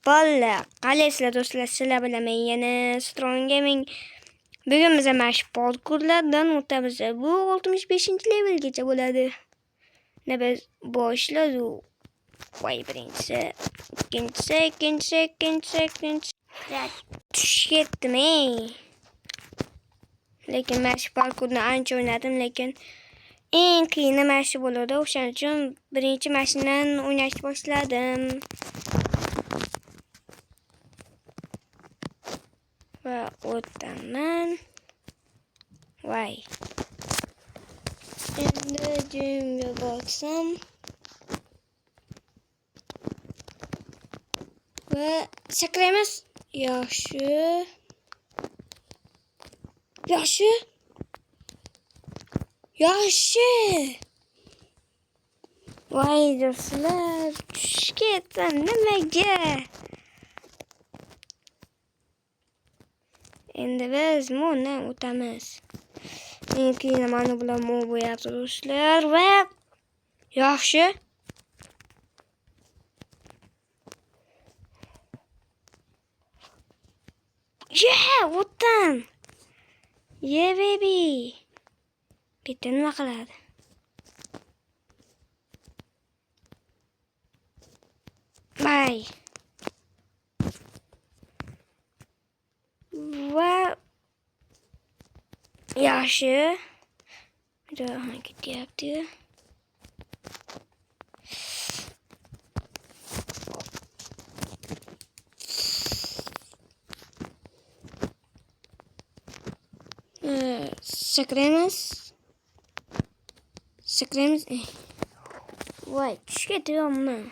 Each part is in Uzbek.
Balla, qalaysizlar do'stlar, sizlar bilan men yana Strong Gaming. Bugun biz mana shu parkurlardan o'tamiz. Bu 65-levelgacha bo'ladi. Biz boshladik. Voy, birinchisi, ikkinchisi. Tushib ketdim, lekin mana shu parkurni ancha o'ynadim, lekin eng qiyini mana shu bo'ladi. O'shaning uchun birinchi mashinadan o'ynashni boshladim. Va o'taman. Voy. Endi jimga borsam va sakraymiz. Yaxshi. Voy do'stlar, tushib ketdim nimaga? Endi biz buni o'tamiz. Keyin mana bular mo bo'yapti do'stlar va yaxshi. O'tdim. Baby. Bitta nima qiladi? Voy. Va yaxshi. Daha ketyapti. Sakraymiz. Voy, tushib ketyapman.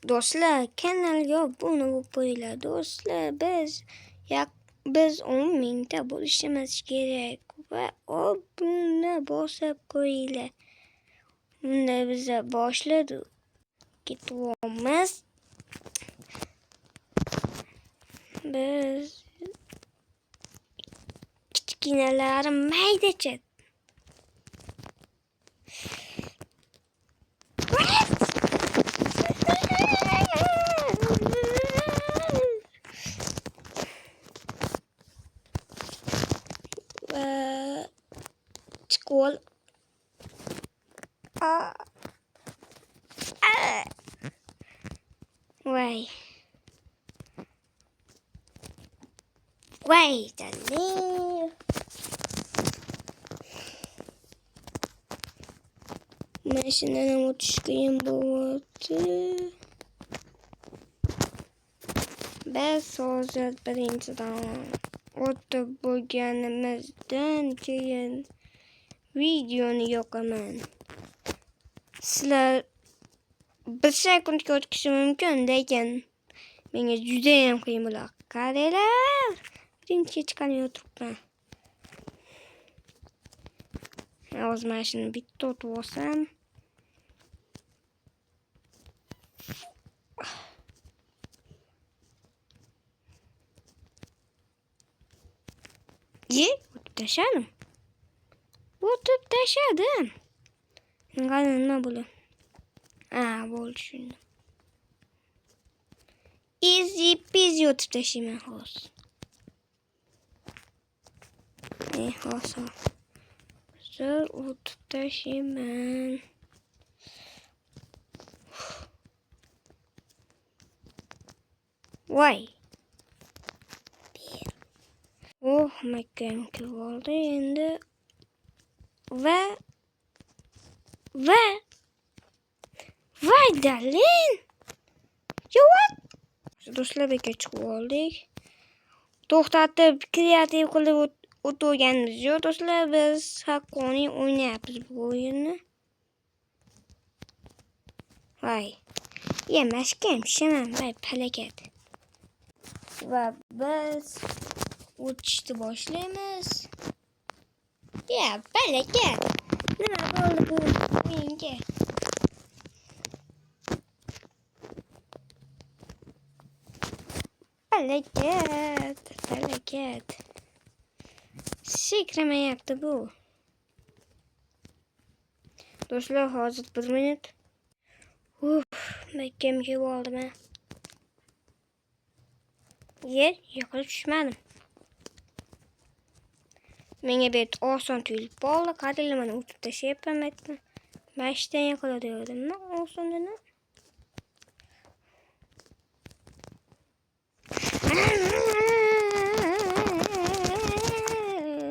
Do'stlar, kanalga obuna bo'lib qo'yinglar. Do'stlar, biz 10 mingta bo'lishimiz kerak va obuna bosib qo'yinglar. Unda biz boshladik. Ketyapmiz. Biz kichkinalarim maydacha. Çıkol. Vay. Dale. Mashinadan o'tish qiyin bo'ldi. Biz hozir birinchidan o'tib bo'lganimizdan keyin videoni yoqaman. Sizlar bir sekundga o'tkishi mumkin, lekin menga juda ham qiyin bo'ladi. Qaranglar, birinchi chiqani o'tiribman. Hozir mashina bitta o'tib olsam. O'tib tashladim. Nima bo'ldi? Bo'ldi shunda. Easy peasy o'tib tashlayman hozir. Hozir o'tib tashlayman. Voy. Makam oldi endi. Voy dalin. Yo'q. Do'stlar, beka chiqib oldik. To'xtatib kreativ qilib o'tirganimiz yo'q do'stlar, biz haqqoniy o'ynayapmiz bu o'yinni. Voy. Yemashga shaman, voy palakat. Va biz o'tishni boshlaymiz. Palakat. Nima bo'ldi bu o'yinga? Palakat. Sekramayapti bu. Do'stlar, hozir 1 minut. Bekkem gibi oldu ben. Yer yukarı düşmedim. Mene bir olsun tüylük oldu. Kadıyla bana uçup da şey yapamettim. Ben işten yakala diyordum. Ne olsun dedim.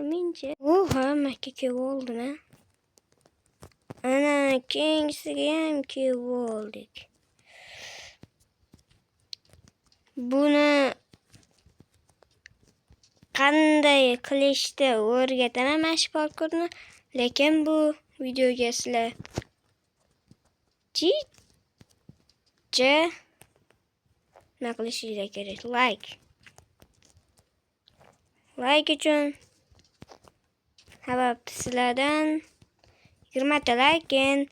Mince. Oha mekki oldu ne? Ana Kings'im ki olduk. Bunu qanday qilishni o'rgataman mana shu parkurni, lekin bu videoga sizlar nima qilishinglar kerak? Like uchun sabab sizlardan 20 ta like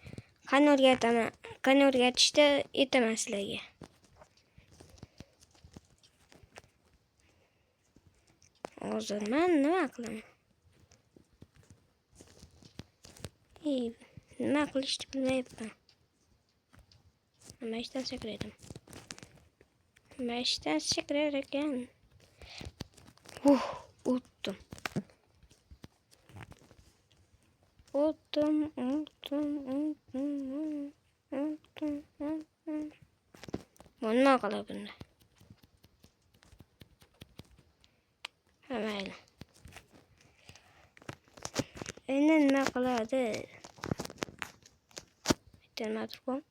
qani o'rgatishda aytaman sizlarga. Hozir men nima qilaman? Nima qilishni bilmayapman. Mashdan sakradim. Mashdan sakrar ekan. O'tdim. Nima qilib buni? Mayli. Endi nima qiladi? Bitta turib.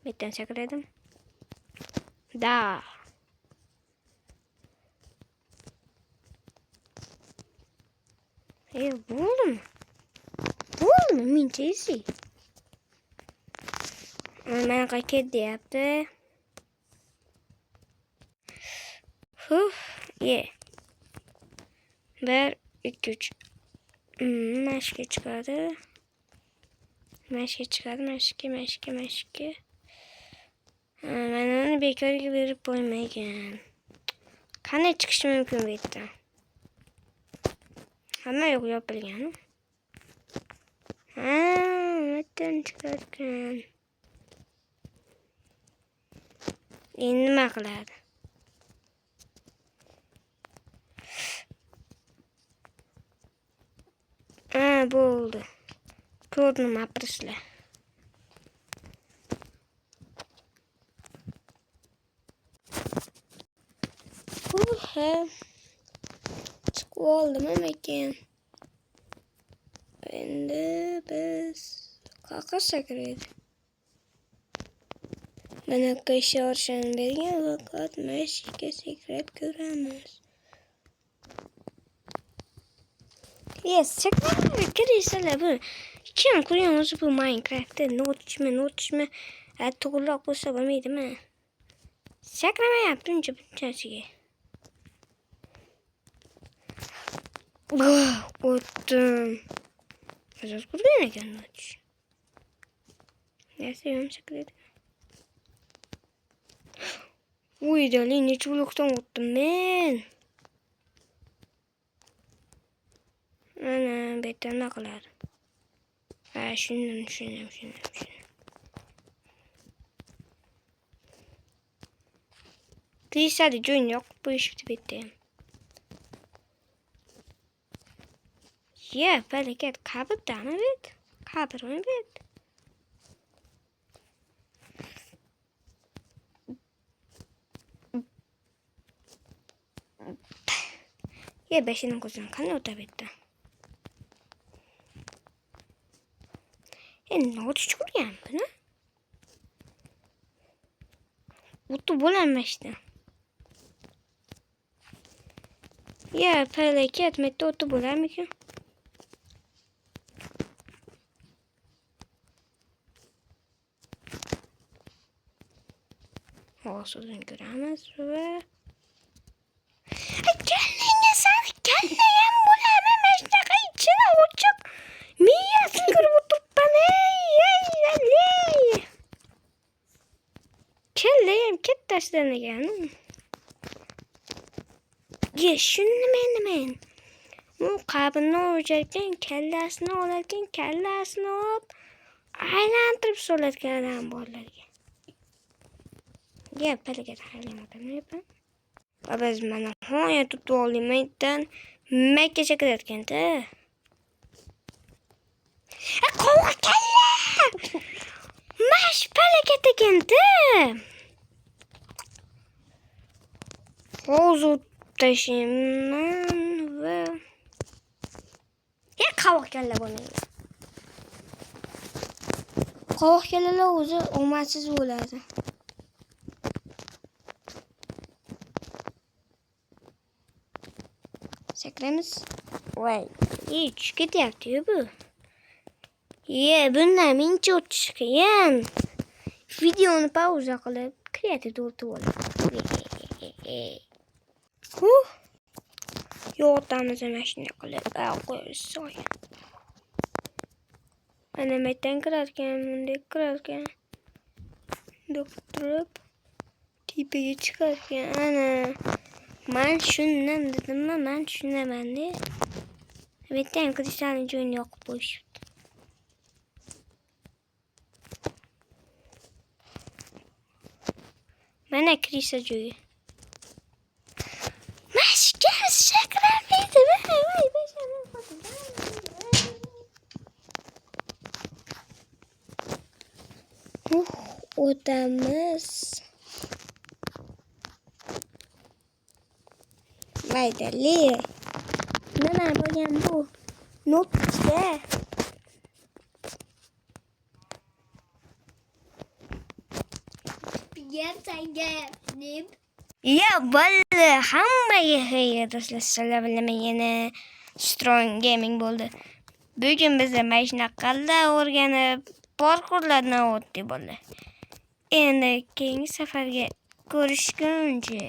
Bittan sakradim. Da. Buldum. Minchesi. Mana qaket deyapti. Ye. 1 2 3. Mashka chiqadi. Mashka. Mana uni bekorga berib qo'ymagan. Qanday chiqish mumkin bu yerdan? Hamma yo'q yopilgan. Nima chiqargan? Endi nima qiladi? Bo'ldi. Ko'rdim aprislar. Chiqib oldim ekan. Endi biz qaqa sakraydi. Mana qishorshani bergan vaqt mashika sakrab ko'ramiz. Sakraydi kirishlar bu. Kim ko'ryapsiz bu Minecraftda? Notchmi? To'g'riroq bo'lsa bo'lmaydimi? Sakramayapti bunchasiga. O'tdim. Azob qurgan ekan notch. Neyse yom sakraydi. Dali necha blokdan o'tdim men. Mana bu yerda nima qiladi? Shuni. Qisadi jo'yn yo'q bu ish bitdi. Falakat qabrdanmi bet? Qabrmi bet? Beshining ko'zdan qanday o'tib bitdi? Notch ko'rganmi? O'tib bo'lanmashdi. Falakat metda o'tib bo'larmikan? Hozirdan ko'ramiz va Kallayam bo'laman mashnaqa ichini ochiq. Miyasini ko'rib o'tiribman. Kallayam kattasidan ekan. Shuni men. Bu qabrini o'jarkan, kallasini olarkan, kallasini olib aylantirib solatgan adam borlarga. Gap palaga haylamadan. Va biz mana hoya tutib olmaydan Makkacha kirayotganda. Qo'rq kalla! Mash palaga teganda. Hozir tashlayman va qovoq kalla bo'ladi. Qovoq kallalar o'zi omadsiz bo'ladi. Sakramiz. Voy, tushib ketyapti-yu bu. Bundan mencha o'tish qiyin. Videoni pauza qilib, kreativ o'tib oladi. Yo'qotamiz mashina qilib qo'ysoy. Mana metdan kirarkan, bunday kirarkan. Doktor tepaga chiqarkan. Ana men shundan dedimmi, men tushunaman-da. Metdan kristalni joyini yoqib qo'yishibdi. Mana krisa joyi. Mashkar shakramaydi. O'tamiz. Maydali. Nima bo'lgan bu? Notga. Ya bo'ldi, hammaga xayr do'stlar, sizlar bilan yana Strong Gaming bo'ldi. Bugun bizda mashina qanday o'rganib, parkurlardan o'tdik bo'ldi. Endi keyingi safarga ko'rishguncha